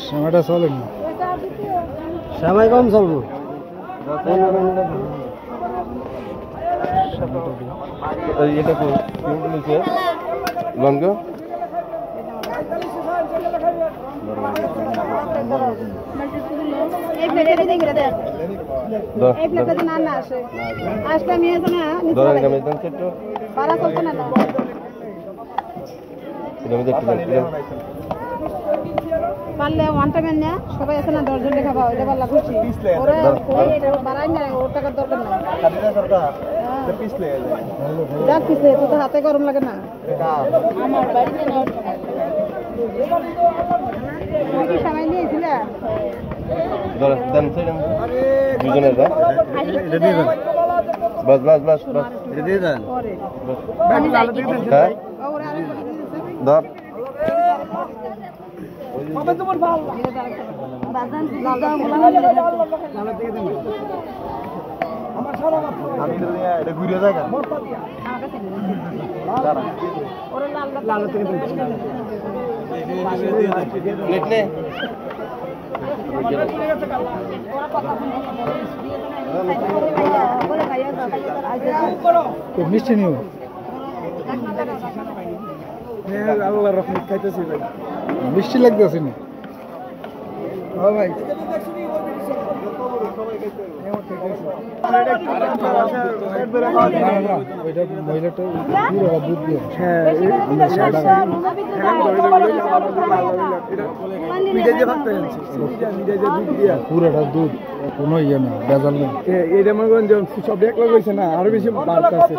শ্যামাটা চলে না, শ্যামাই কম চলবো। এটা লঙ্কা পারলে ওয়ানটা মেন না সবাই আছে না 10 জন লেখা পাও এটা পারলা খুশি ওরে বাড়াই না ওর টাকার দরকার নাই পিছলে যাক পিছলে তো হাতে গরম লাগে না আমার বাড়িতে না কি সময় নিয়েছিল ধর দেন সেটা দুজনের দাও এটা দিয়ে দেন বাস বাস বাস বাস এটা দিয়ে দেন বাকি আলো দিয়ে দেন হ্যাঁ ধর কবে তোমার ভালো বাজান দাদা লালা দিয়ে দেন আমার সারা আমি এটা ঘুরে জায়গা আমার কাছে দাঁড়া ওরে লালা থেকে দেন প্লেট নে মিষ্টি নিও আল্লাহ রহমত খাইতেছি ভাই মিষ্টি লাগতেছে না ভাই মহিলাটা দুধ দিয়ে পুরোটা দুধ কোনো ইয়ে না বেজাল নেই এটা মনে করেন সব এক লাগাইছে না আরো বেশি বাড়তে আছে